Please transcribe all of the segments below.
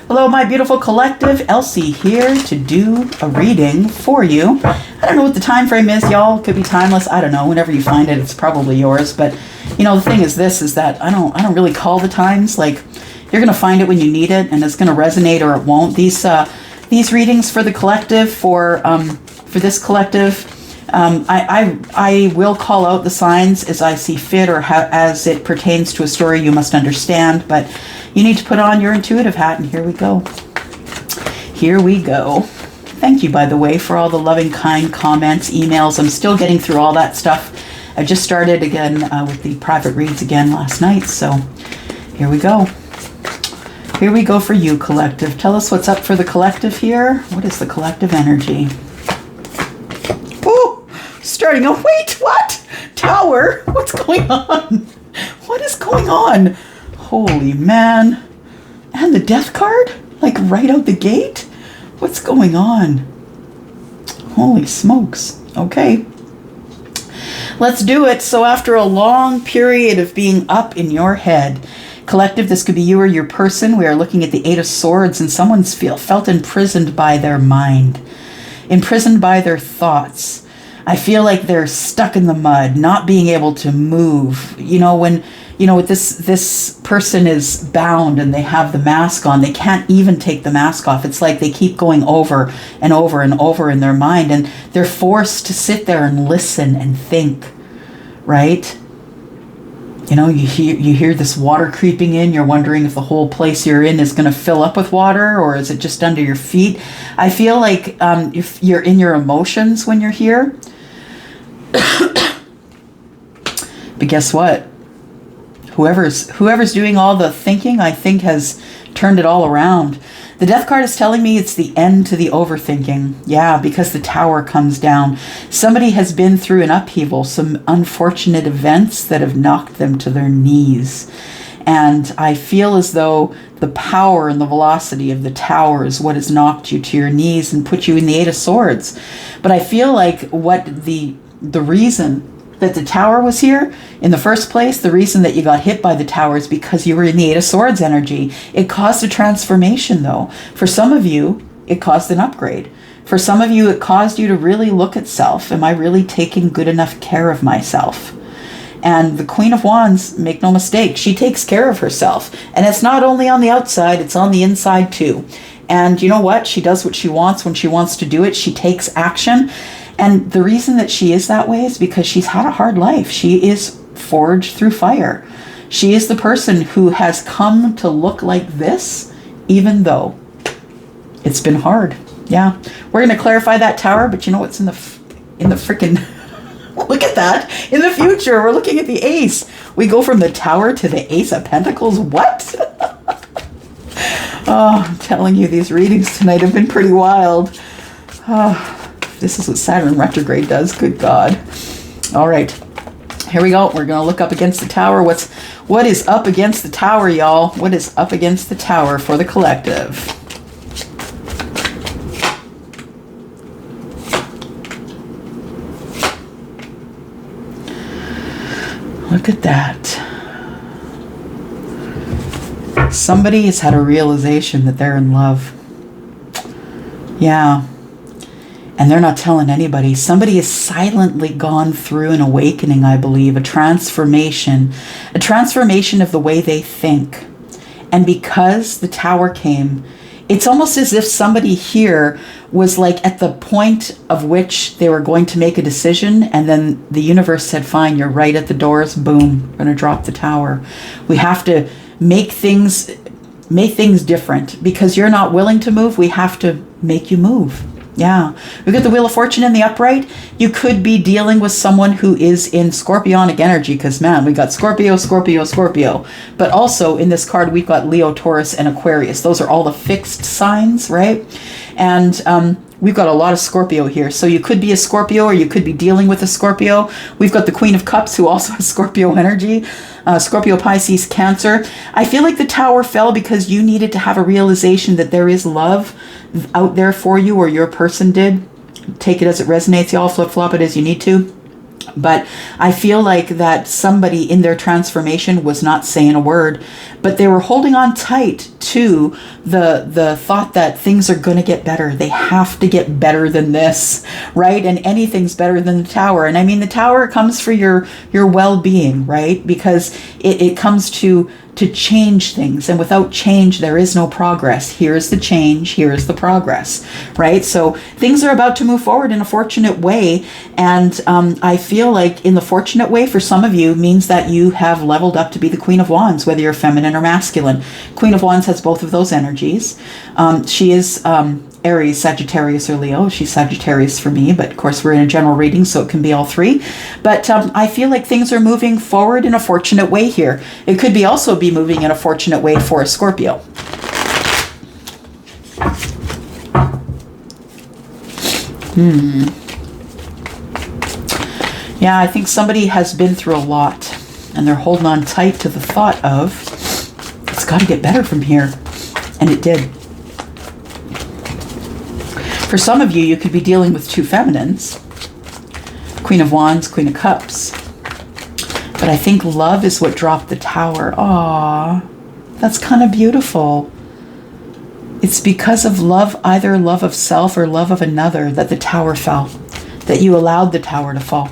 Hello, my beautiful collective. Elsie here to do a reading for you. I don't know what the time frame is, y'all. It could be timeless. I don't know. Whenever you find it, it's probably yours. But you know, the thing is that I don't really call the times. Like, you're gonna find it when you need it, and it's gonna resonate or it won't. These readings for the collective, for this collective. I will call out the signs as I see fit, or as it pertains to a story you must understand, but you need to put on your intuitive hat, and here we go. Here we go. Thank you, by the way, for all the loving, kind comments, emails. I'm still getting through all that stuff. I just started again with the private reads again last night, so here we go. Here we go for you, collective. Tell us what's up for the collective here. What is the collective energy? Starting a wait, what? Tower? What's going on? What is going on? Holy man. And the death card? Like right out the gate? What's going on? Holy smokes. Okay. Let's do it. So after a long period of being up in your head, collective, this could be you or your person. We are looking at the Eight of Swords, and someone's felt imprisoned by their mind, imprisoned by their thoughts. I feel like they're stuck in the mud, not being able to move. You know, when, you know, this person is bound and they have the mask on, they can't even take the mask off. It's like they keep going over and over and over in their mind, and they're forced to sit there and listen and think, right? You know, you hear this water creeping in. You're wondering if the whole place you're in is going to fill up with water, or is it just under your feet? I feel like if you're in your emotions when you're here. But guess what? Whoever's doing all the thinking, I think, has turned it all around. The death card is telling me it's the end to the overthinking. Yeah, because the tower comes down. Somebody has been through an upheaval, some unfortunate events that have knocked them to their knees. And I feel as though the power and the velocity of the tower is what has knocked you to your knees and put you in the Eight of Swords. But I feel like what the reason that the tower was here in the first place, the reason that you got hit by the tower is because you were in the Eight of Swords energy. It caused a transformation, though. For some of you, it caused an upgrade. For some of you, it caused you to really look at self. Am I really taking good enough care of myself? And the Queen of Wands, make no mistake, she takes care of herself. And it's not only on the outside, it's on the inside too. And you know what? She does what she wants when she wants to do it. She takes action. And the reason that she is that way is because she's had a hard life. She is forged through fire. She is the person who has come to look like this, even though it's been hard. Yeah. We're going to clarify that tower, but you know what's in the freaking... Look at that. In the future, we're looking at the ace. We go from the tower to the Ace of Pentacles. What? Oh, I'm telling you, these readings tonight have been pretty wild. Oh, this is what Saturn retrograde does. Good God. All right. Here we go. We're going to look up against the tower. What is up against the tower, y'all? What is up against the tower for the collective? Look at that. Somebody has had a realization that they're in love. Yeah. And they're not telling anybody. Somebody has silently gone through an awakening, I believe, a transformation of the way they think. And because the tower came, it's almost as if somebody here was like at the point of which they were going to make a decision, and then the universe said, fine, you're right at the doors, boom, we're going to drop the tower. We have to make things different. Because you're not willing to move, we have to make you move. Yeah. We've got the Wheel of Fortune in the upright. You could be dealing with someone who is in Scorpionic energy, because, man, we got Scorpio, Scorpio, Scorpio. But also in this card, we've got Leo, Taurus, and Aquarius. Those are all the fixed signs, right? And we've got a lot of Scorpio here. So you could be a Scorpio, or you could be dealing with a Scorpio. We've got the Queen of Cups, who also has Scorpio energy. Scorpio, Pisces, Cancer. I feel like the tower fell because you needed to have a realization that there is love out there for you, or your person did. Take it as it resonates, y'all. Flip-flop it as you need to. But I feel like that somebody in their transformation was not saying a word, but they were holding on tight to the thought that things are going to get better. They have to get better than this, right? And anything's better than the tower. And I mean, the tower comes for your well-being, right? Because it comes to change things, and without change there is no progress. Here is the change, here is the progress, right? So things are about to move forward in a fortunate way, and I feel like in the fortunate way for some of you means that you have leveled up to be the Queen of Wands, whether you're feminine or masculine. Queen of Wands has both of those energies. She is Aries, Sagittarius, or Leo. She's Sagittarius for me, but of course we're in a general reading, so it can be all three. But I feel like things are moving forward in a fortunate way here. It could be also be moving in a fortunate way for a Scorpio. Yeah, I think somebody has been through a lot, and they're holding on tight to the thought of, it's got to get better from here. And it did. For some of you, you could be dealing with two feminines. Queen of Wands, Queen of Cups. But I think love is what dropped the tower. Aww, that's kind of beautiful. It's because of love, either love of self or love of another, that the tower fell. That you allowed the tower to fall.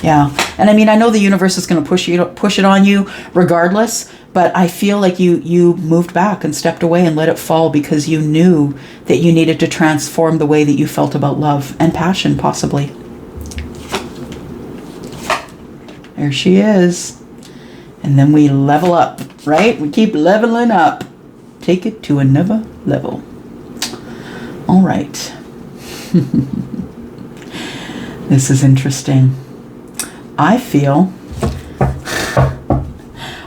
Yeah. And I mean, I know the universe is going to push it on you regardless, but I feel like you moved back and stepped away and let it fall because you knew that you needed to transform the way that you felt about love and passion, possibly. There she is. And then we level up, right? We keep leveling up. Take it to another level. All right. This is interesting. I feel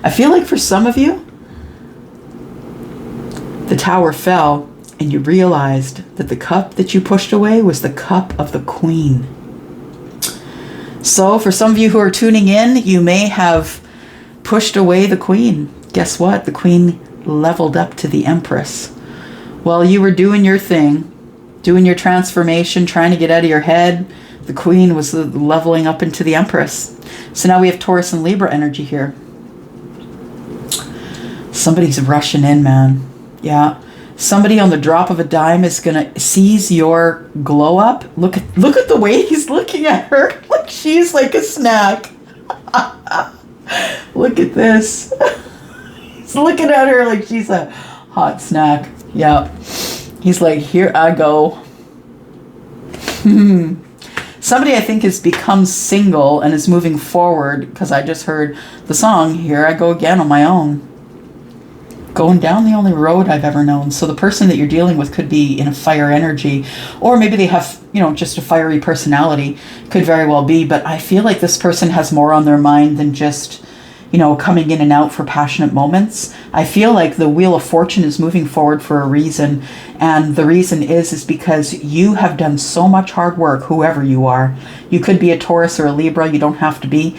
like for some of you, the tower fell and you realized that the cup that you pushed away was the cup of the Queen. So for some of you who are tuning in, you may have pushed away the Queen. Guess what? The Queen leveled up to the Empress. While you were doing your thing, doing your transformation, trying to get out of your head, the Queen was leveling up into the Empress. So now we have Taurus and Libra energy here. Somebody's rushing in, man. Yeah. Somebody on the drop of a dime is going to seize your glow up. Look at the way he's looking at her. Like she's like a snack. Look at this. He's looking at her like she's a hot snack. Yeah. He's like, here I go. Somebody I think has become single and is moving forward, because I just heard the song, Here I Go Again on My Own. Going down the only road I've ever known. So the person that you're dealing with could be in a fire energy, or maybe they have, just a fiery personality. Could very well be, but I feel like this person has more on their mind than just, coming in and out for passionate moments. I feel like the Wheel of Fortune is moving forward for a reason. And the reason is because you have done so much hard work, whoever you are. You could be a Taurus or a Libra. You don't have to be.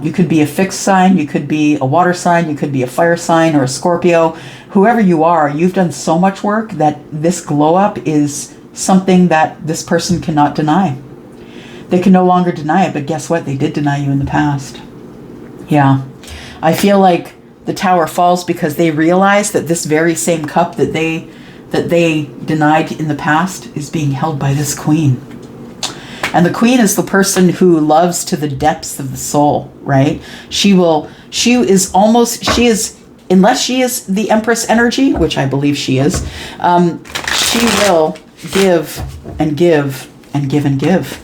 You could be a fixed sign. You could be a water sign. You could be a fire sign or a Scorpio. Whoever you are, you've done so much work that this glow up is something that this person cannot deny. They can no longer deny it, but guess what? They did deny you in the past. Yeah. I feel like the tower falls because they realize that this very same cup that they denied in the past is being held by this Queen. And the Queen is the person who loves to the depths of the soul, right? Unless she is the Empress energy, which I believe she is, she will give and give and give and give,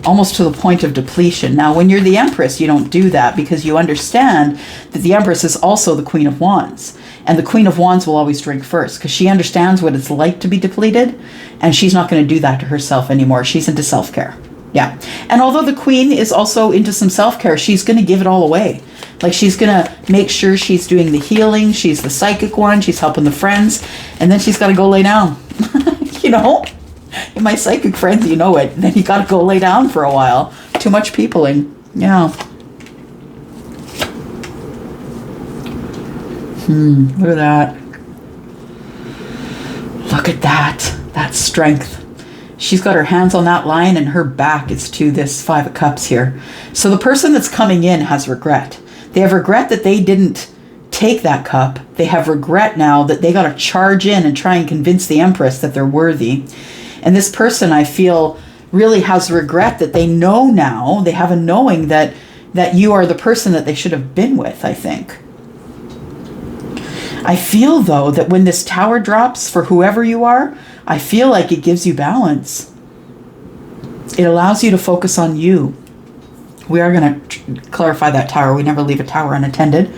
almost to the point of depletion. Now, when you're the Empress, you don't do that because you understand that the Empress is also the Queen of Wands. And the Queen of Wands will always drink first because she understands what it's like to be depleted, and she's not going to do that to herself anymore. She's into self-care. Yeah. And although the Queen is also into some self-care, she's going to give it all away. Like she's going to make sure she's doing the healing. She's the psychic one. She's helping the friends. And then she's got to go lay down. My psychic friends, you know it. Then you got to go lay down for a while. Too much peopling. Yeah. Look at that. Look at that. That strength. She's got her hands on that line and her back is to this Five of Cups here. So the person that's coming in has regret. They have regret that they didn't take that cup. They have regret now that they got to charge in and try and convince the Empress that they're worthy. And this person, I feel, really has regret that they know now, they have a knowing that you are the person that they should have been with, I think. I feel, though, that when this Tower drops for whoever you are, I feel like it gives you balance. It allows you to focus on you. We are going to clarify that Tower. We never leave a Tower unattended.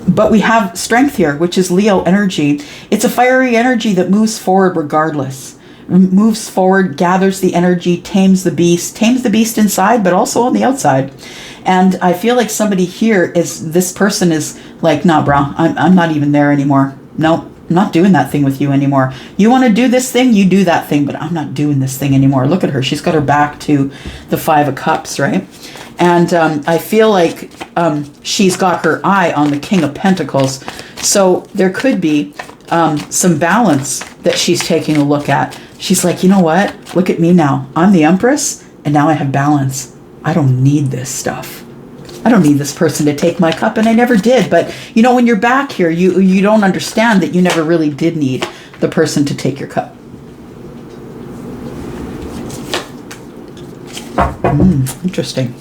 But we have strength here, which is Leo energy. It's a fiery energy that moves forward regardless. Moves forward, gathers the energy, tames the beast inside, but also on the outside. And I feel like somebody here this person is like, nah, bro, I'm not even there anymore. No, I'm not doing that thing with you anymore. You want to do this thing, you do that thing, but I'm not doing this thing anymore. Look at her. She's got her back to the Five of Cups, right? And I feel like she's got her eye on the King of Pentacles. So there could be some balance that she's taking a look at. She's like, you know what? Look at me now. I'm the Empress, and now I have balance. I don't need this stuff. I don't need this person to take my cup, and I never did. But, you know, when you're back here, you don't understand that you never really did need the person to take your cup. Interesting.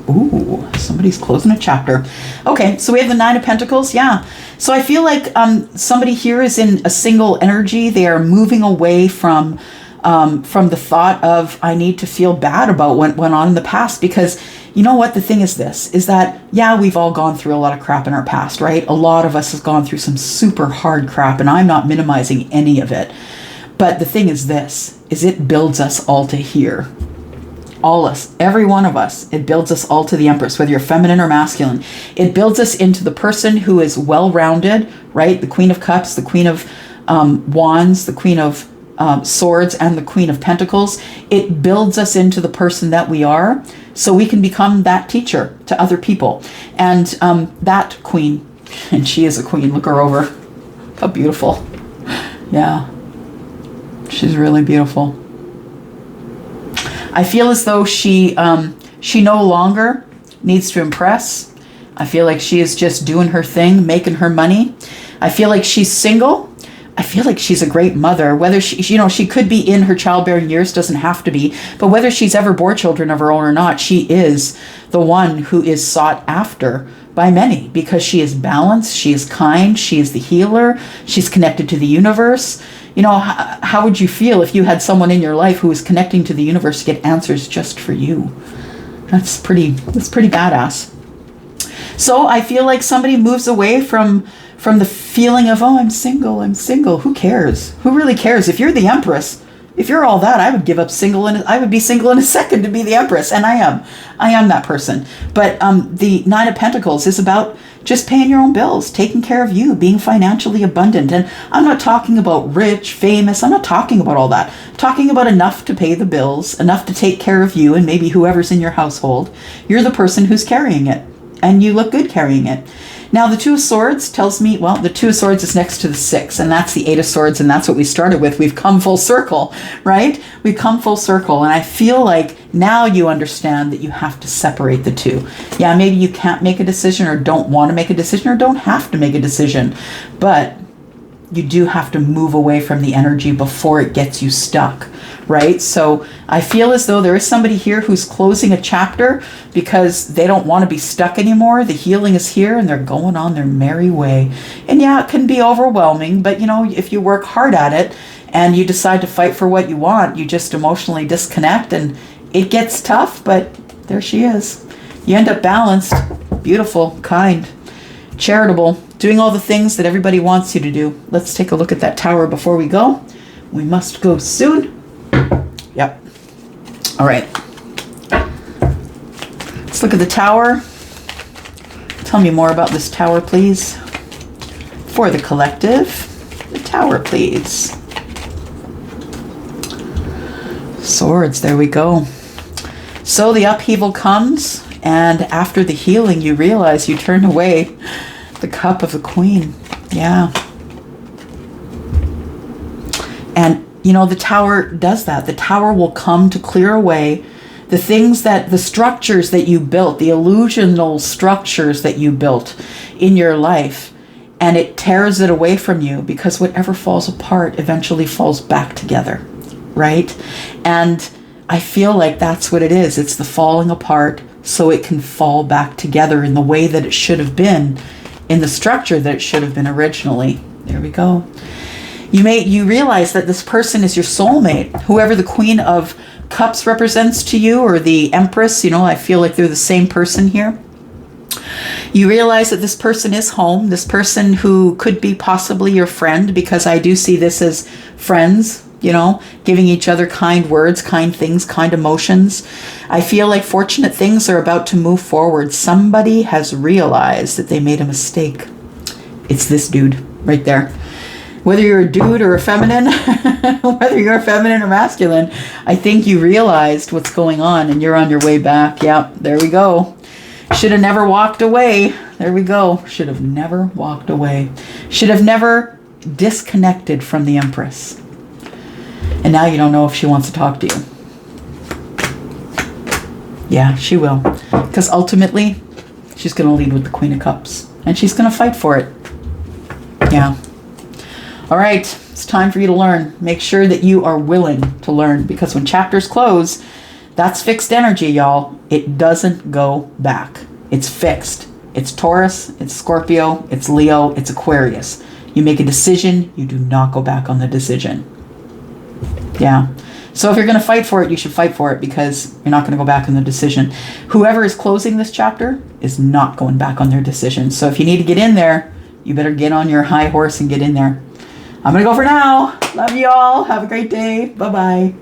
Ooh, somebody's closing a chapter. Okay, so we have the Nine of Pentacles. Yeah. So I feel like somebody here is in a single energy. They are moving away from the thought of, I need to feel bad about what went on in the past. Because you know what? The thing is this, is that, yeah, we've all gone through a lot of crap in our past, right? A lot of us has gone through some super hard crap, and I'm not minimizing any of it. But the thing is this, is it builds us all to here. All us, every one of us, it builds us all to the Empress, whether you're feminine or masculine. It builds us into the person who is well-rounded, right? The Queen of Cups, the Queen of Wands, the Queen of Swords, and the Queen of Pentacles. It builds us into the person that we are, so we can become that teacher to other people. And that queen, and she is a queen, look her over. How beautiful. Yeah, she's really beautiful. I feel as though she no longer needs to impress. I feel like she is just doing her thing, making her money. I feel like she's single. I feel like she's a great mother. Whether she could be in her childbearing years, doesn't have to be, but whether she's ever bore children of her own or not, she is the one who is sought after by many because she is balanced, she is kind, she is the healer, she's connected to the universe. You know, how would you feel if you had someone in your life who was connecting to the universe to get answers just for you? That's pretty badass. So I feel like somebody moves away from the feeling of, oh, I'm single. Who cares? Who really cares? If you're the Empress, if you're all that, I would give up single, and I would be single in a second to be the Empress. And I am that person. But the Nine of Pentacles is about just paying your own bills, taking care of you, being financially abundant. And I'm not talking about rich, famous. I'm not talking about all that. I'm talking about enough to pay the bills, enough to take care of you and maybe whoever's in your household. You're the person who's carrying it, and you look good carrying it. Now, the Two of Swords tells me, well, the Two of Swords is next to the Six, and that's the Eight of Swords, and that's what we started with. We've come full circle, right? We've come full circle, and I feel like now you understand that you have to separate the two. Yeah, maybe you can't make a decision or don't want to make a decision or don't have to make a decision, but you do have to move away from the energy before it gets you stuck, right? So I feel as though there is somebody here who's closing a chapter because they don't want to be stuck anymore. The healing is here and they're going on their merry way. And yeah, it can be overwhelming, but you know, if you work hard at it and you decide to fight for what you want, you just emotionally disconnect and it gets tough, but there she is. You end up balanced, beautiful, kind, charitable, doing all the things that everybody wants you to do. Let's take a look at that Tower before we go. We must go soon. Yep. All right. Let's look at the Tower. Tell me more about this Tower, please. For the collective, the Tower, please. Swords, there we go. So the upheaval comes, and after the healing, you realize you turn away the Cup of the Queen. Yeah. And you know, the Tower does that. The Tower will come to clear away the things that, the structures that you built, the illusional structures that you built in your life, and it tears it away from you, because whatever falls apart eventually falls back together, right? And I feel like that's what it is. It's the falling apart so it can fall back together in the way that it should have been, in the structure that it should have been originally. There we go. You realize that this person is your soulmate, whoever the Queen of Cups represents to you, or the Empress. You know, I feel like they're the same person here. You realize that this person is home, this person who could be possibly your friend, because I do see this as friends, you know, giving each other kind words, kind things, kind emotions. I feel like fortunate things are about to move forward. Somebody has realized that they made a mistake. It's this dude right there. Whether you're a dude or a feminine, whether you're feminine or masculine, I think you realized what's going on and you're on your way back. Yeah, there we go. Should have never walked away. There we go. Should have never walked away. Should have never disconnected from the Empress. And now you don't know if she wants to talk to you. Yeah, she will. Because ultimately, she's going to lead with the Queen of Cups. And she's going to fight for it. Yeah. All right, it's time for you to learn. Make sure that you are willing to learn, because when chapters close, that's fixed energy, y'all. It doesn't go back. It's fixed. It's Taurus, it's Scorpio, it's Leo, it's Aquarius. You make a decision, you do not go back on the decision. Yeah. So if you're going to fight for it, you should fight for it, because you're not going to go back on the decision. Whoever is closing this chapter is not going back on their decision. So if you need to get in there, you better get on your high horse and get in there. I'm going to go for now. Love you all. Have a great day. Bye-bye.